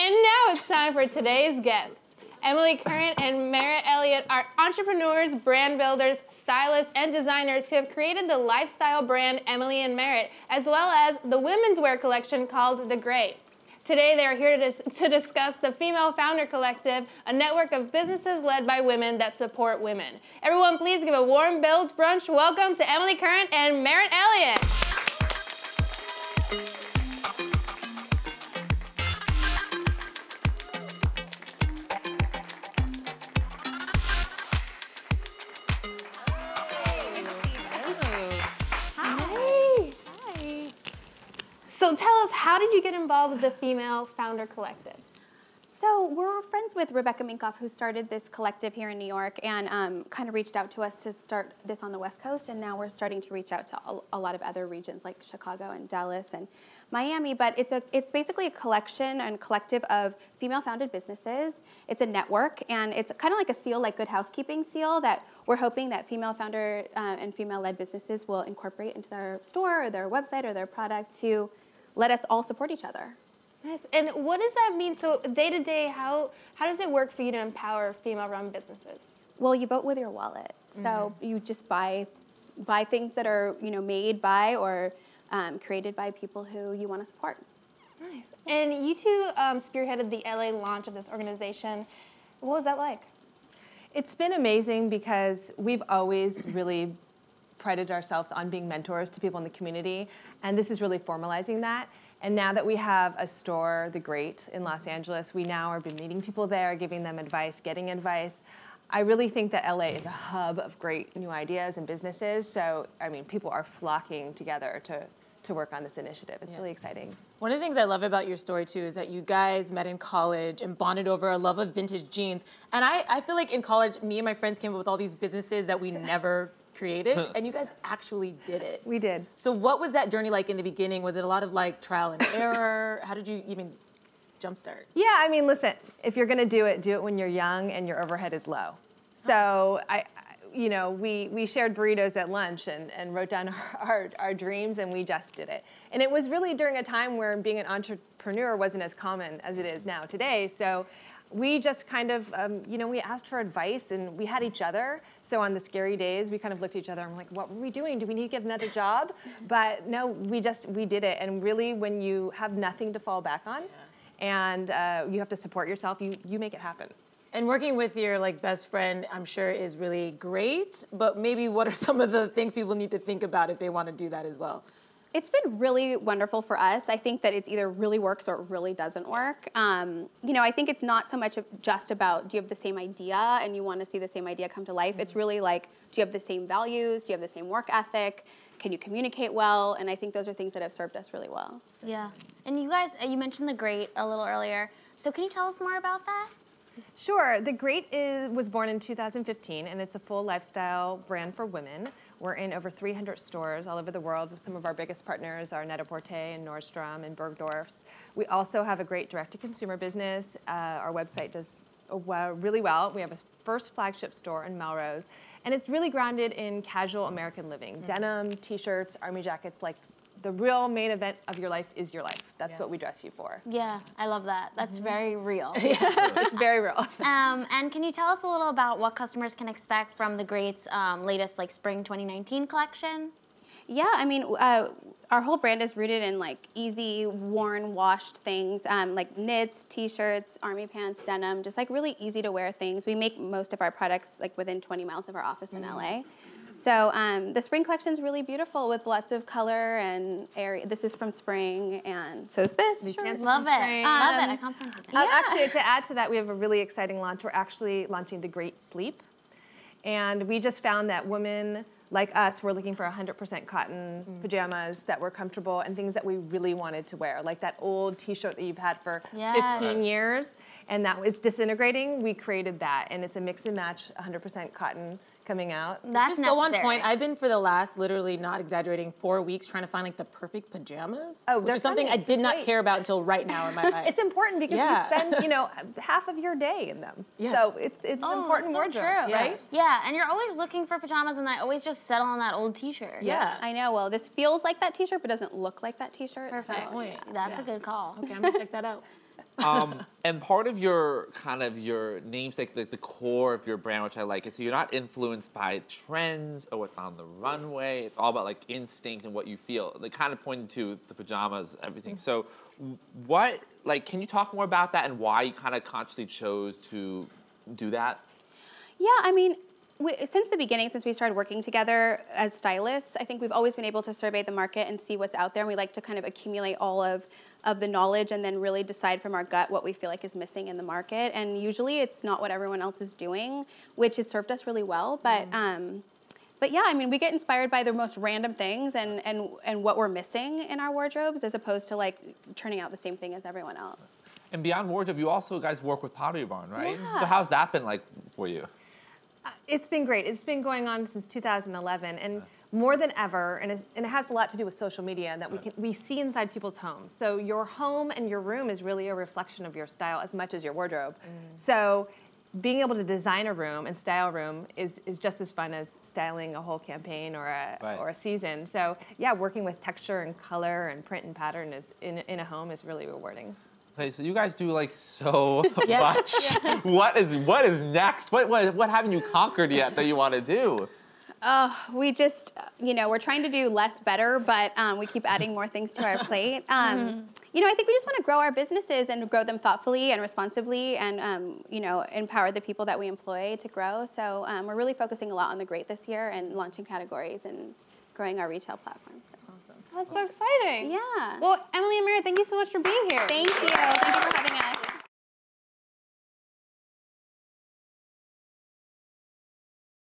And now it's time for today's guests. Emily Current and Meritt Elliott are entrepreneurs, brand builders, stylists, and designers who have created the lifestyle brand Emily and Meritt, as well as the women's wear collection called The Great. Today, they are here to discuss the Female Founder Collective, a network of businesses led by women that support women. Everyone, please give a warm Build Brunch welcome to Emily Current and Meritt Elliott. So tell us, how did you get involved with the Female Founder Collective? So we're friends with Rebecca Minkoff, who started this collective here in New York, and kind of reached out to us to start this on the West Coast, and now we're starting to reach out to a lot of other regions like Chicago and Dallas and Miami. But it's basically a collection and collective of female-founded businesses. It's a network, and it's kind of like a seal, like Good Housekeeping seal, that we're hoping that female-founder and female-led businesses will incorporate into their store or their website or their product to let us all support each other. Nice. And what does that mean? So day to day, how does it work for you to empower female-run businesses? Well, you vote with your wallet. So you just buy things that are made by or created by people who you want to support. Nice. And you two spearheaded the LA launch of this organization. What was that like? It's been amazing because we've always really prided ourselves on being mentors to people in the community, and this is really formalizing that. And now that we have a store, The Great, in Los Angeles, we now are meeting people there, giving them advice, getting advice. I really think that LA is a hub of great new ideas and businesses, so I mean, people are flocking together to work on this initiative. It's really exciting. One of the things I love about your story too is that you guys met in college and bonded over a love of vintage jeans. And I feel like in college, me and my friends came up with all these businesses that we never created, and you guys actually did it. We did. So what was that journey like in the beginning? Was it a lot of like trial and error? How did you even jumpstart? Yeah, I mean, listen, if you're gonna do it when you're young and your overhead is low. So we shared burritos at lunch and wrote down our dreams, and we just did it. And it was really during a time where being an entrepreneur wasn't as common as it is now today. So we just kind of, we asked for advice, and we had each other. So on the scary days, we kind of looked at each other and we're like, what were we doing? Do we need to get another job? But no, we did it. And really, when you have nothing to fall back on, and you have to support yourself, you make it happen. And working with your best friend, I'm sure, is really great, but maybe what are some of the things people need to think about if they want to do that as well? It's been really wonderful for us. I think that it's either really works or it really doesn't work. I think it's not so much just about, do you have the same idea and you want to see the same idea come to life? It's really like, do you have the same values? Do you have the same work ethic? Can you communicate well? And I think those are things that have served us really well. Yeah. And you guys, you mentioned The Great a little earlier. So can you tell us more about that? Sure. The Great was born in 2015, and it's a full lifestyle brand for women. We're in over 300 stores all over the world. Some of our biggest partners are Net-a-Porter and Nordstrom and Bergdorf's. We also have a great direct-to-consumer business. Our website does really well. We have a first flagship store in Melrose, and it's really grounded in casual American living. Denim, t-shirts, army jackets, like the real main event of your life is your life. That's what we dress you for. Yeah, I love that. That's very real. It's very real. And can you tell us a little about what customers can expect from The Great's latest spring 2019 collection? Yeah, I mean, our whole brand is rooted in easy, worn, washed things, like knits, t-shirts, army pants, denim, just really easy to wear things. We make most of our products within 20 miles of our office in LA. So the spring collection is really beautiful with lots of color and area. This is from spring, and so is this. Love it. Love it. I complimented it. Actually, to add to that, we have a really exciting launch. We're actually launching The Great Sleep. And we just found that women like us were looking for 100% cotton pajamas that were comfortable and things that we really wanted to wear, like that old t-shirt that you've had for 15 years, and that was disintegrating. We created that, and it's a mix and match, 100% cotton coming out. That's so on point. I've been for the last, literally not exaggerating, 4 weeks trying to find the perfect pajamas. Oh, which is something I did not care about until right now in my life. It's important because you spend, half of your day in them. Yes. So it's important so wardrobe, true. right? Yeah, and you're always looking for pajamas, and I always just settle on that old t-shirt. Yeah. I know. Well, this feels like that t-shirt, but doesn't look like that t-shirt. Perfect. So, That's a good call. Okay, I'm gonna check that out. And part of your your namesake, the core of your brand, which I like, is so you're not influenced by trends or what's on the runway. It's all about like instinct and what you feel. They kind of pointed to the pajamas, everything. So, can you talk more about that and why you kind of consciously chose to do that? Yeah, I mean, since the beginning, since we started working together as stylists, I think we've always been able to survey the market and see what's out there. And we like to kind of accumulate all of the knowledge and then really decide from our gut what we feel like is missing in the market. And usually it's not what everyone else is doing, which has served us really well. But yeah, I mean, we get inspired by the most random things and what we're missing in our wardrobes as opposed to like turning out the same thing as everyone else. And beyond wardrobe, you also guys work with Pottery Barn, right? Yeah. So how's that been like for you? It's been great. It's been going on since 2011, and more than ever, and it has a lot to do with social media that we see inside people's homes. So your home and your room is really a reflection of your style as much as your wardrobe. So being able to design a room and style a room is just as fun as styling a whole campaign or a season. So yeah, working with texture and color and print and pattern in a home is really rewarding. So you guys do like so much. What is next? What haven't you conquered yet that you want to do? We just, we're trying to do less better, but we keep adding more things to our plate. I think we just want to grow our businesses and grow them thoughtfully and responsibly and, empower the people that we employ to grow. So we're really focusing a lot on the great this year and launching categories and growing our retail platforms. That's awesome. That's so exciting. Yeah. Well, Emily and Merritt, thank you so much for being here. Thank you. Thank you for having us.